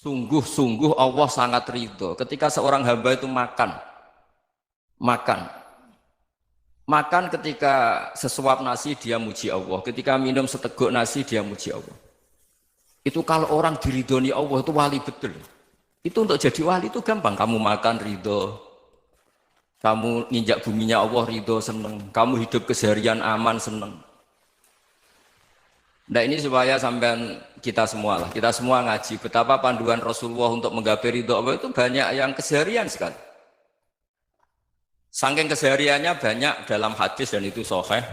Sungguh-sungguh Allah sangat ridho ketika seorang hamba itu makan, makan ketika sesuap nasi dia muji Allah, ketika minum seteguk nasi dia muji Allah. Itu kalau orang diridhoni Allah itu wali betul. Itu untuk jadi wali itu gampang. Kamu makan ridho, kamu nginjak buminya Allah ridho seneng, kamu hidup keseharian aman seneng. Nah ini supaya sampean kita semua lah, kita semua ngaji betapa panduan Rasulullah untuk menggapai ridho Allah itu banyak yang keseharian sekali. Saking kesehariannya banyak dalam hadis dan itu sahih.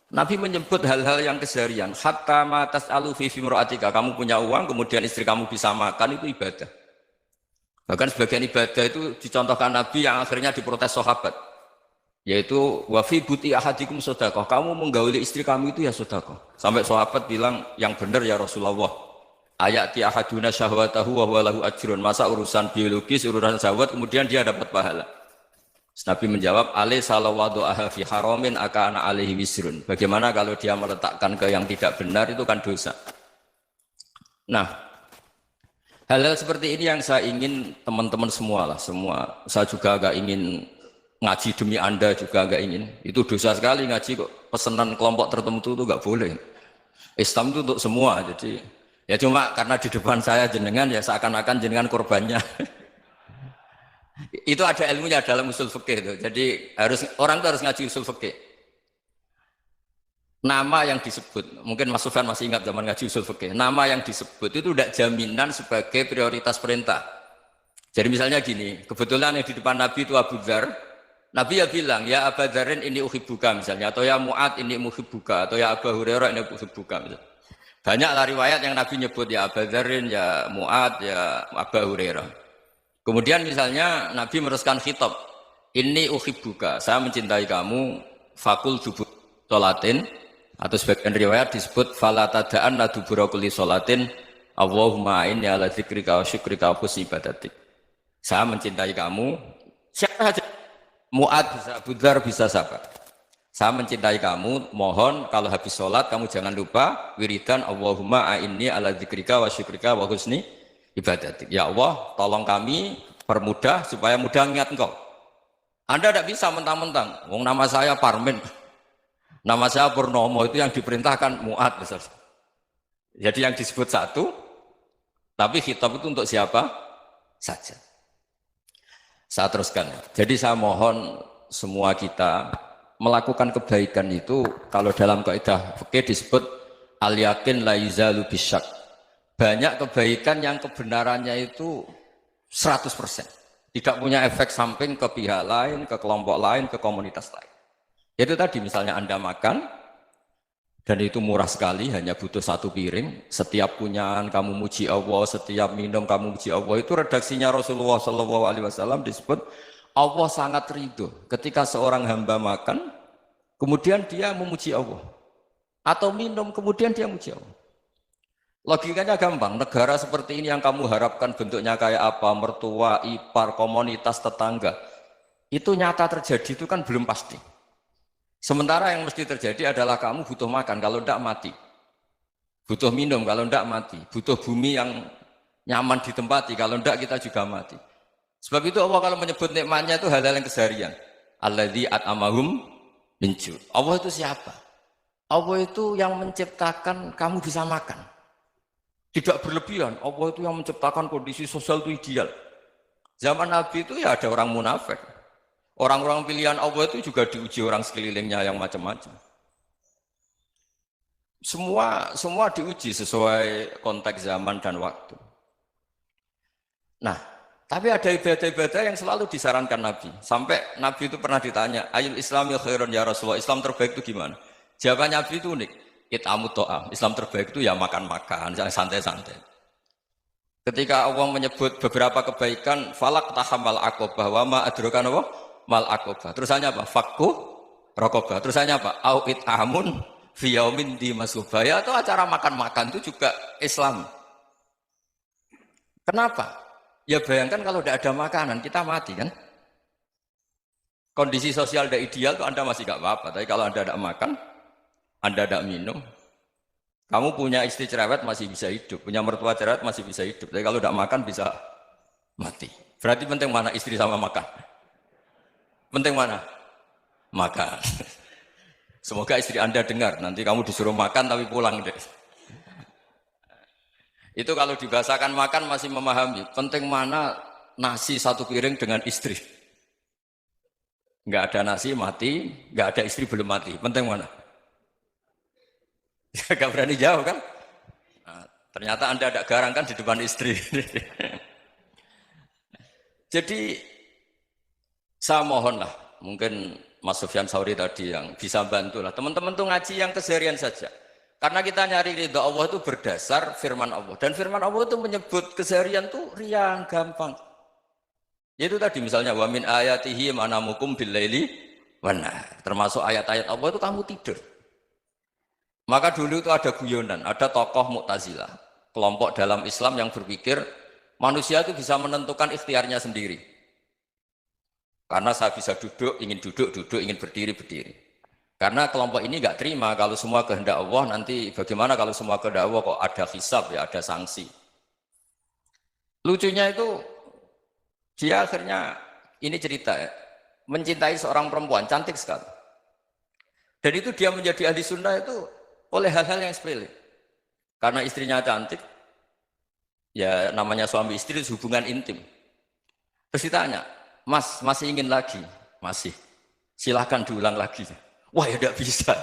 Nabi menyebut hal-hal yang keseharian. Hatta matas alu fi fimroatika. Kamu punya uang, kemudian istri kamu bisa makan, itu ibadah. Bahkan sebagian ibadah itu dicontohkan Nabi yang akhirnya diprotes sahabat. Yaitu wafi buti ahadikum sodakoh. Kamu menggauli istri kamu itu ya sodakoh. Sampai sahabat bilang yang benar ya Rasulullah. Ayati ahaduna syahwatahu wa huwa lahu ajrun. Masa urusan biologis, urusan syahwat, kemudian dia dapat pahala. Nabi menjawab, alai salawadu aha fi haramin akana alaihi wisrun. Bagaimana kalau dia meletakkan ke yang tidak benar itu kan dosa. Nah, hal-hal seperti ini yang saya ingin teman-teman semua lah, semua. Saya juga agak ingin ngaji demi Anda juga agak ingin. Itu dosa sekali ngaji kok pesanan kelompok tertentu itu enggak boleh. Islam itu untuk semua. Jadi ya cuma karena di depan saya jenengan ya seakan-akan jenengan korbannya. Itu ada ilmunya dalam usul fikih itu. Jadi orang itu harus ngaji usul fikih. Nama yang disebut, mungkin Mas Sufyan masih ingat zaman ngaji usul fikih. Nama yang disebut itu tidak jaminan sebagai prioritas perintah. Jadi misalnya gini, kebetulan yang di depan Nabi itu Abu Dzar. Nabi ya bilang, ya Abu Dzarin ini uhibbuka misalnya, atau ya Mu'ad ini uhibbuka, atau ya Abu Hurairah ini uhibbuka misalnya. Banyaklah riwayat yang Nabi nyebut ya Abu Dzarin, ya Mu'ad, ya Abu Hurairah. Kemudian misalnya Nabi meneruskan khitab, ini uhibbuka, saya mencintai kamu, fakul dubur sholatin, atau sebagian riwayat disebut falatadaan ladubura kulli sholatin, Allahumma inni ala dzikrika wa syukrika wa husni ibadatik. Saya mencintai kamu, siapa saja, Mu'ad bisa, Abu Dzar bisa siapa. Saya mencintai kamu, mohon kalau habis sholat kamu jangan lupa wiridan Allahumma inni ala dzikrika wa syukrika wa husni ibadatik. Ya Allah, tolong kami permudah supaya mudah ingat engkau. Anda tidak bisa mentang-mentang, wong nama saya Parmin, nama saya Purnomo, itu yang diperintahkan Mu'ad. Jadi yang disebut satu, tapi khitab itu untuk siapa saja. Saya teruskan. Jadi saya mohon semua kita melakukan kebaikan itu, kalau dalam kaidah fikih disebut al-yakin la yuzalu bisyak. Banyak kebaikan yang kebenarannya itu 100%. Tidak punya efek samping ke pihak lain, ke kelompok lain, ke komunitas lain. Itu tadi misalnya Anda makan, dan itu murah sekali, hanya butuh satu piring. Setiap punyaan kamu muji Allah, setiap minum kamu muji Allah. Itu redaksinya Rasulullah SAW disebut, Allah sangat ridho ketika seorang hamba makan, kemudian dia memuji Allah. Atau minum, kemudian dia memuji Allah. Logikanya gampang, negara seperti ini yang kamu harapkan bentuknya kayak apa, mertua, ipar, komunitas, tetangga, itu nyata terjadi itu kan belum pasti. Sementara yang mesti terjadi adalah kamu butuh makan, kalau tidak mati. Butuh minum, kalau tidak mati. Butuh bumi yang nyaman ditempati, kalau tidak kita juga mati. Sebab itu Allah kalau menyebut nikmatnya itu hal-hal yang keseharian. Alladzi at'amahum min ju'. Allah itu siapa? Allah itu yang menciptakan kamu bisa makan. Tidak berlebihan, Allah itu yang menciptakan kondisi sosial itu ideal. Zaman Nabi itu ya ada orang munafik. Orang-orang pilihan Allah itu juga diuji orang sekelilingnya yang macam-macam. Semua diuji sesuai konteks zaman dan waktu. Nah, tapi ada ibadah-ibadah yang selalu disarankan Nabi. Sampai Nabi itu pernah ditanya, ayul islami khairun ya Rasulullah, Islam terbaik itu gimana? Jawaban Nabi itu unik. It'amut to'am, Islam terbaik itu ya makan-makan, jangan santai-santai. Ketika Allah menyebut beberapa kebaikan, falak tahamal aqobah, wa ma adrokan apa? Mal aqobah. Terusannya apa? Fakku rokobah. Terusannya apa? Au it'amun fiyaumin di masubah. Ya, atau acara makan-makan itu juga Islam. Kenapa? Ya bayangkan kalau tidak ada makanan, kita mati kan? Kondisi sosial tidak ideal, itu Anda masih gak apa-apa. Tapi kalau Anda tidak makan, Anda tidak minum, Kamu punya istri cerewet masih bisa hidup, punya mertua cerewet masih bisa hidup. Tapi kalau tidak makan bisa mati. Berarti penting mana istri sama makan? Penting mana? Makan. Semoga istri Anda dengar, nanti kamu disuruh makan tapi pulang deh. Itu kalau dibahasakan makan masih memahami. Penting mana nasi satu piring dengan istri. Nggak ada nasi mati, nggak ada istri belum mati. Penting mana? Gak berani jawab kan? Nah, ternyata Anda ada garang kan di depan istri. Jadi saya mohonlah, mungkin Mas Sufyan Sauri tadi yang bisa bantulah. Teman-teman tuh ngaji yang keseharian saja. Karena kita nyari ridha Allah itu berdasar firman Allah. Dan firman Allah itu menyebut keseharian tuh riang, gampang. Itu tadi misalnya wa min ayatihi manamukum billaili wan nahar. Termasuk ayat-ayat Allah itu kamu tidur. Maka dulu itu ada guyonan, ada tokoh Mu'tazilah, kelompok dalam Islam yang berpikir manusia itu bisa menentukan ikhtiarnya sendiri. Karena saya bisa duduk, duduk, ingin berdiri, berdiri. Karena kelompok ini nggak terima kalau semua kehendak Allah, nanti bagaimana kalau semua kehendak Allah kok ada hisab, ya ada sanksi. Lucunya itu, dia akhirnya, ini cerita ya, mencintai seorang perempuan, cantik sekali. Dan itu dia menjadi ahli sunnah itu oleh hal-hal yang sepele. Karena istrinya cantik, ya namanya suami istri hubungan intim. Terus ditanya, Mas, masih ingin lagi? Masih. Silahkan diulang lagi. Wah ya tidak bisa.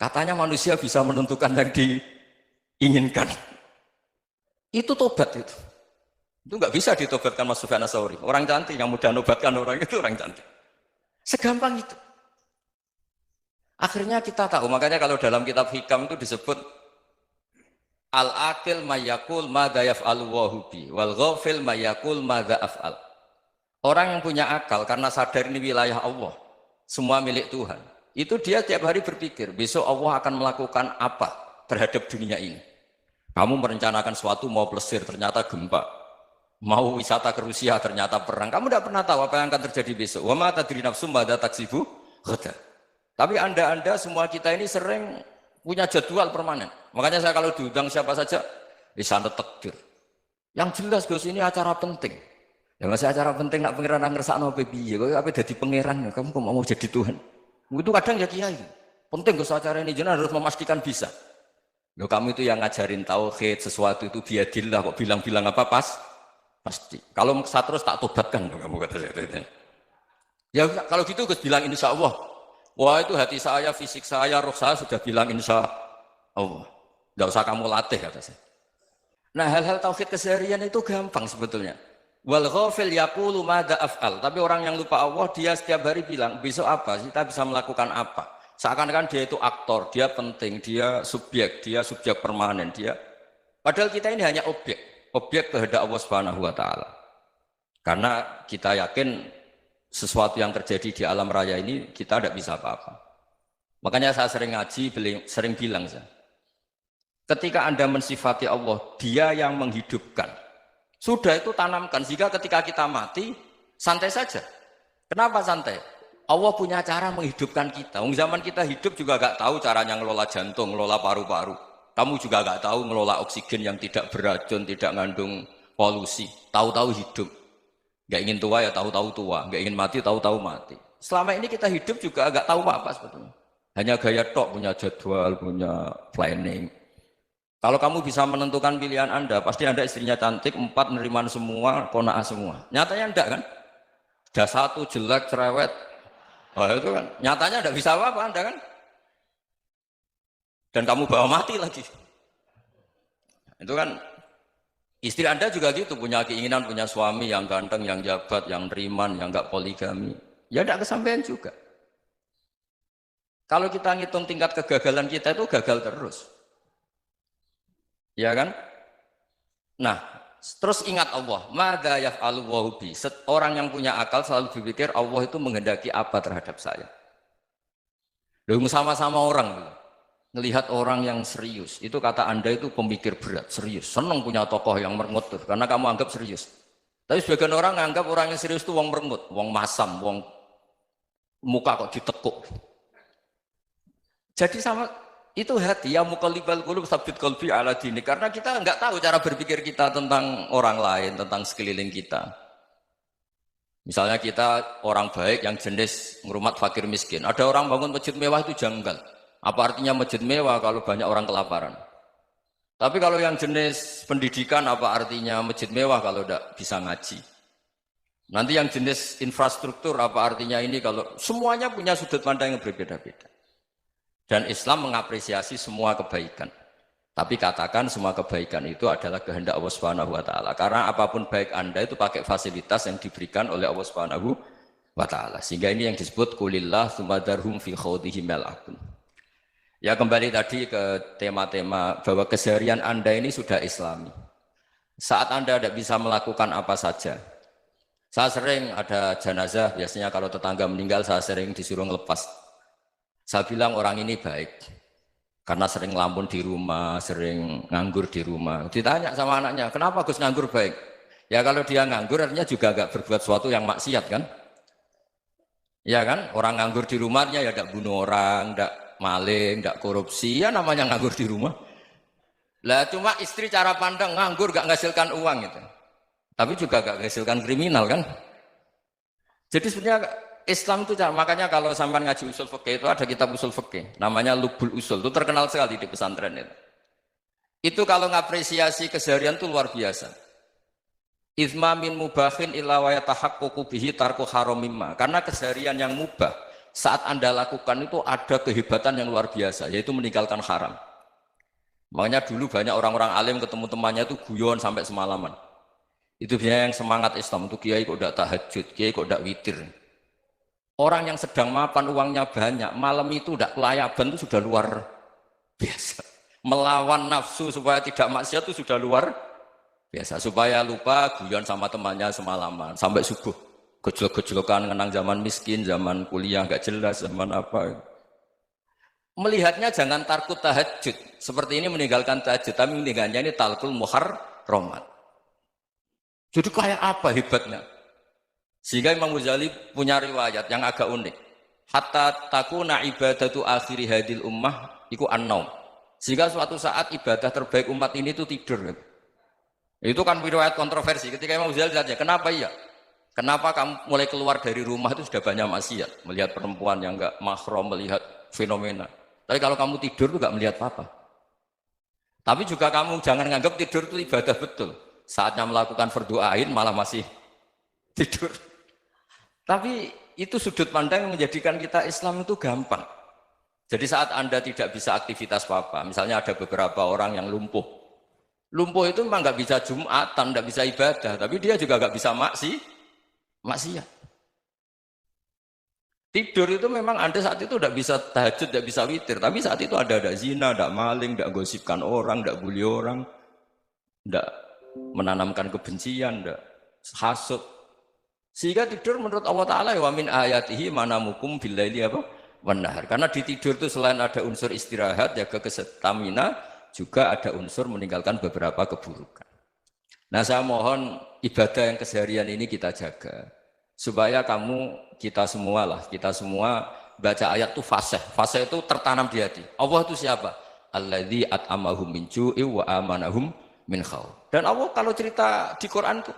Katanya manusia bisa menentukan yang diinginkan. Itu tobat itu. Itu nggak bisa ditobatkan Mas Sufyan Ats-Tsauri. Orang cantik yang mudah nobatkan orang itu orang cantik. Segampang itu. Akhirnya kita tahu, makanya kalau dalam kitab Hikam itu disebut al-aqil mayyakul madza yaf'alu wa hubi wal ghafil mayyakul madza af'al. Orang yang punya akal karena sadar ini wilayah Allah, semua milik Tuhan. Itu dia tiap hari berpikir, besok Allah akan melakukan apa terhadap dunia ini. Kamu merencanakan suatu mau plesir, ternyata gempa. Mau wisata ke Rusia, ternyata perang. Kamu tidak pernah tahu apa yang akan terjadi besok. Wa ma tadri nafsum madza taksibu ghadan. Tapi anda semua kita ini sering punya jadwal permanen. Makanya saya kalau diundang siapa saja, di sana takdir. Yang jelas Gus ini acara penting. Ya masih acara penting nak pangeran ngersakno piye? Kok apa dadi pangeran? Kamu kok mau jadi Tuhan? Itu kadang ya kiai. Penting Gus acara ini jenengan harus memastikan bisa. Loh kamu itu yang ngajarin tauhid, sesuatu itu biadillah kok bilang-bilang apa pasti. Kalau saya terus tak tobatkan kamu kata saya. Ya kalau gitu Gus bilang insya Allah. Wah itu hati saya, fisik saya, roh saya sudah bilang insya Allah. Nggak usah kamu latih kata saya. Nah hal-hal tauhid keseharian itu gampang sebetulnya. Wal ghafil yaqulu madza af'al. Tapi orang yang lupa Allah dia setiap hari bilang besok apa? Kita bisa melakukan apa? Seakan-akan dia itu aktor, dia penting, dia subjek permanen, dia. Padahal kita ini hanya objek kehendak Allah Subhanahu wa taala. Karena kita yakin sesuatu yang terjadi di alam raya ini kita tidak bisa apa-apa. Makanya saya sering ngaji, sering bilang saya, ketika Anda mensifati Allah, Dia yang menghidupkan. Sudah itu tanamkan, sehingga ketika kita mati, santai saja. Kenapa santai? Allah punya cara menghidupkan kita. Zaman kita hidup juga gak tahu caranya ngelola jantung, ngelola paru-paru. Kamu juga gak tahu ngelola oksigen yang tidak beracun, tidak mengandung polusi. Tahu-tahu hidup. Gak ingin tua ya tahu-tahu tua, gak ingin mati tahu-tahu mati. Selama ini kita hidup juga agak tahu apa sebetulnya. Hanya gaya tok, punya jadwal, punya planning. Kalau kamu bisa menentukan pilihan Anda, pasti Anda istrinya cantik, 4 neriman semua, kona'ah semua. Nyatanya enggak kan? Ada 1 jelek, cerewet. Oh itu kan, nyatanya enggak bisa apa-apa Anda kan? Dan kamu bawa mati lagi. Itu kan, istri Anda juga gitu, punya keinginan, punya suami yang ganteng, yang jabat, yang neriman, yang enggak poligami. Ya enggak kesampaian juga. Kalau kita ngitung tingkat kegagalan kita itu gagal terus. Ya kan? Nah, terus ingat Allah, madza yaf'alu wa bi. Orang yang punya akal selalu berpikir Allah itu menghendaki apa terhadap saya. Loh, sama-sama orang melihat orang yang serius. Itu kata Anda itu pemikir berat, serius. Senang punya tokoh yang merengut tuh, karena kamu anggap serius. Tapi sebagian orang anggap orang yang serius itu wong merengut, wong masam, wong muka kok ditekuk. Jadi sama Itu hati, ya muqallibal qulub tsabbit qalbi ala dinik. Karena kita nggak tahu cara berpikir kita tentang orang lain, tentang sekeliling kita. Misalnya kita orang baik yang jenis ngrumat fakir miskin. Ada orang bangun masjid mewah itu janggal. Apa artinya masjid mewah kalau banyak orang kelaparan? Tapi kalau yang jenis pendidikan apa artinya masjid mewah kalau tidak bisa ngaji? Nanti yang jenis infrastruktur apa artinya ini kalau semuanya punya sudut pandang yang berbeda-beda. Dan Islam mengapresiasi semua kebaikan. Tapi katakan semua kebaikan itu adalah kehendak Allah Subhanahu wa taala. Karena apapun baik Anda itu pakai fasilitas yang diberikan oleh Allah Subhanahu wa taala. Sehingga ini yang disebut kulillah tsumadarhum fi khawdihim yal'abun. Ya kembali tadi ke tema-tema bahwa keseharian Anda ini sudah Islami. Saat Anda tidak bisa melakukan apa saja. Saya sering ada jenazah, biasanya kalau tetangga meninggal saya sering disuruh ngelepas. Saya bilang orang ini baik karena sering ngelamun di rumah, sering nganggur di rumah. Ditanya sama anaknya, kenapa Gus nganggur baik? Ya kalau dia nganggur artinya juga agak berbuat sesuatu yang maksiat kan? Ya kan? Orang nganggur di rumahnya ya tidak bunuh orang, tidak maling, tidak korupsi, ya namanya nganggur di rumah. Lah cuma istri cara pandang nganggur gak menghasilkan uang itu. Tapi juga gak menghasilkan kriminal kan? Jadi sebenarnya Islam itu makanya kalau sampai ngaji usul fikih itu ada kitab usul fikih namanya Lubul Usul, itu terkenal sekali di pesantren itu. Itu kalau ngapresiasi keseharian itu luar biasa. Izma min mubahin illa wa yatahaqququ bihi tarku haramimma. Karena keseharian yang mubah saat Anda lakukan itu ada kehebatan yang luar biasa, yaitu meninggalkan haram. Makanya dulu banyak orang-orang alim ketemu temannya itu guyon sampai semalaman. Itu biasanya yang semangat Islam itu kiai kok tidak tahajud, kiai kok tidak witir. Orang yang sedang mapan uangnya banyak, malam itu tidak kelayaban itu sudah luar biasa. Melawan nafsu supaya tidak maksiat itu sudah luar biasa. Supaya lupa guyon sama temannya semalaman sampai subuh. Gejolak-gejolokan kenang zaman miskin, zaman kuliah nggak jelas, zaman apa. Melihatnya jangan takut tahajud. Seperti ini meninggalkan tahajud, tapi meninggalnya ini talqul muharramat. Jadi kayak apa hebatnya? Sehingga Imam Ghazali punya riwayat yang agak unik. Hatta takuna ibadatu akhiri hadil ummah iku an-naum. Sehingga suatu saat ibadah terbaik umat ini itu tidur. Itu kan riwayat kontroversi. Ketika Imam Ghazali tanya, kenapa iya? Kenapa kamu mulai keluar dari rumah itu sudah banyak maksiat? Melihat perempuan yang enggak mahram, melihat fenomena. Tapi kalau kamu tidur itu enggak melihat apa-apa. Tapi juga kamu jangan nganggap tidur itu ibadah betul. Saatnya melakukan fardu ain malah masih tidur. Tapi itu sudut pandang yang menjadikan kita Islam itu gampang. Jadi saat Anda tidak bisa aktivitas apa-apa, misalnya ada beberapa orang yang lumpuh. Lumpuh itu memang nggak bisa Jumatan, nggak bisa ibadah, tapi dia juga nggak bisa maksiat. Tidur itu memang Anda saat itu tidak bisa tahajud, tidak bisa witir, tapi saat itu ada zina, ada maling, tidak gosipkan orang, tidak bully orang, tidak menanamkan kebencian, tidak hasud. Sehingga tidur menurut Allah Ta'ala wa min ayatihi manamukum billaili apa? Wanahar. Karena di tidur itu selain ada unsur istirahat, jaga stamina, juga ada unsur meninggalkan beberapa keburukan. Nah saya mohon ibadah yang keseharian ini kita jaga. Supaya kita semua baca ayat itu fasih. Fasih itu tertanam di hati. Allah itu siapa? Alladzi at'amahum min ju'i wa amanahum min khawf. Dan Allah kalau cerita di Quran itu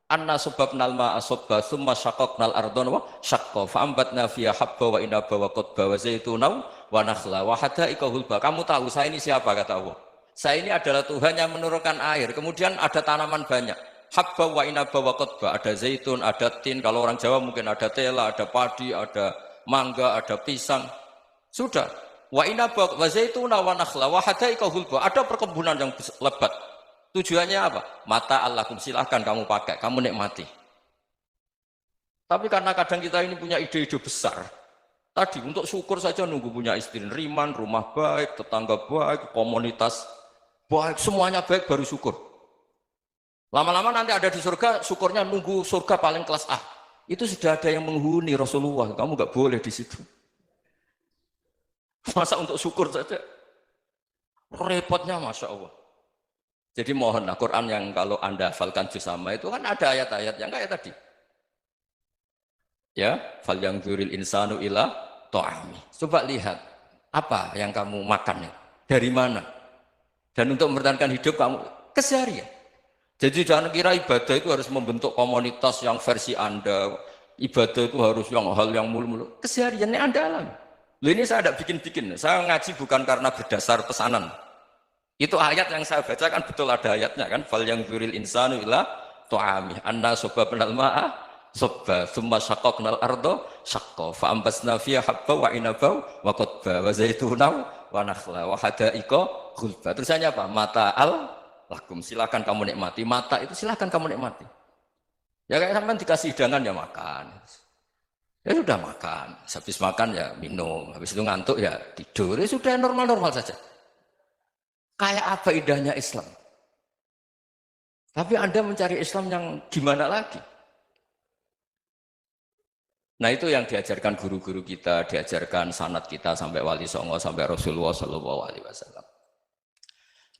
anna subabnal ma'a subba thumma syaqaqnal ardon wa syaqqa fa'ambatna fiha habba wa inaba wa qadba wa zaituna wa nakhla wa hadaika hulba. Kamu tahu saya ini siapa, kata Allah. Saya ini adalah Tuhan yang menurunkan air, kemudian ada tanaman banyak. Habba wa inaba wa qadba, ada zaitun, ada tin, kalau orang Jawa mungkin ada tela, ada padi, ada mangga, ada pisang. Sudah. Wa inaba wa zaituna wa nakhla wa hadaika hulba. Ada perkebunan yang lebat. Tujuannya apa? Mata Allahkum, silahkan kamu pakai, kamu nikmati. Tapi karena kadang kita ini punya ide-ide besar. Tadi untuk syukur saja nunggu punya istri riman, rumah baik, tetangga baik, komunitas baik, semuanya baik baru syukur. Lama-lama nanti ada di surga, syukurnya nunggu surga paling kelas A. Itu sudah ada yang menghuni Rasulullah, kamu nggak boleh di situ. Masa untuk syukur saja? Repotnya Masya Allah. Jadi mohonlah Quran yang kalau Anda hafalkan juz sama itu kan ada ayat-ayat yang kayak tadi. Ya, fal yang dzuril insanu ila ta'ami. Coba lihat. Apa yang kamu makan itu? Dari mana? Dan untuk mempertahankan hidup kamu keseharian. Jadi jangan kira ibadah itu harus membentuk komunitas yang versi Anda. Ibadah itu harus yang hal yang mulu-mulu. Kesehariannya Anda alami. Loh, ini saya tidak bikin-bikin. Saya ngaji bukan karena berdasar pesanan. Itu ayat yang saya baca kan betul ada ayatnya kan. Fal yang biril insanu ila tu'amih. Anna soba penal ma'a soba. Thumma syakoknal ardo syakko. Fa'ambasna fiya habba wa inabau wa qodba wa zaitunau wa nakhla wa hadaiko gulba. Terusannya apa? Mata al lakum. Silakan kamu nikmati. Mata itu silakan kamu nikmati. Ya kayak sampean dikasih hidangan ya makan. Ya sudah makan. Habis makan ya minum. Habis itu ngantuk ya tidur. Ya sudah normal-normal saja. Kayak apa indahnya Islam. Tapi Anda mencari Islam yang gimana lagi? Nah itu yang diajarkan guru-guru kita, diajarkan sanad kita sampai Wali Songo, sampai Rasulullah SAW.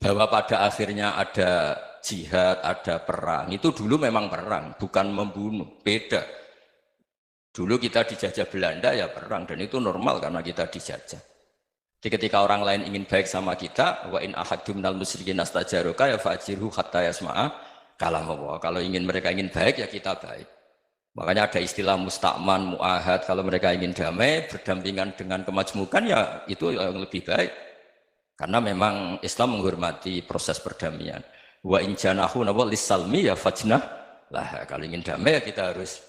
Bahwa pada akhirnya ada jihad, ada perang. Itu dulu memang perang, bukan membunuh. Beda. Dulu kita dijajah Belanda ya perang, dan itu normal karena kita dijajah. Jadi ketika orang lain ingin baik sama kita, wa in ahadum minal musyrikin astajaruka ya fajirhu hatta yasma'a kalam Allah. Kalau mereka ingin baik ya kita baik. Makanya ada istilah mustakman, mu'ahad. Kalau mereka ingin damai, berdampingan dengan kemajmukan ya itu yang lebih baik. Karena memang Islam menghormati proses perdamaian. Wa in janahu nawa lisalmi ya fajnah lah. Kalau ingin damai ya kita harus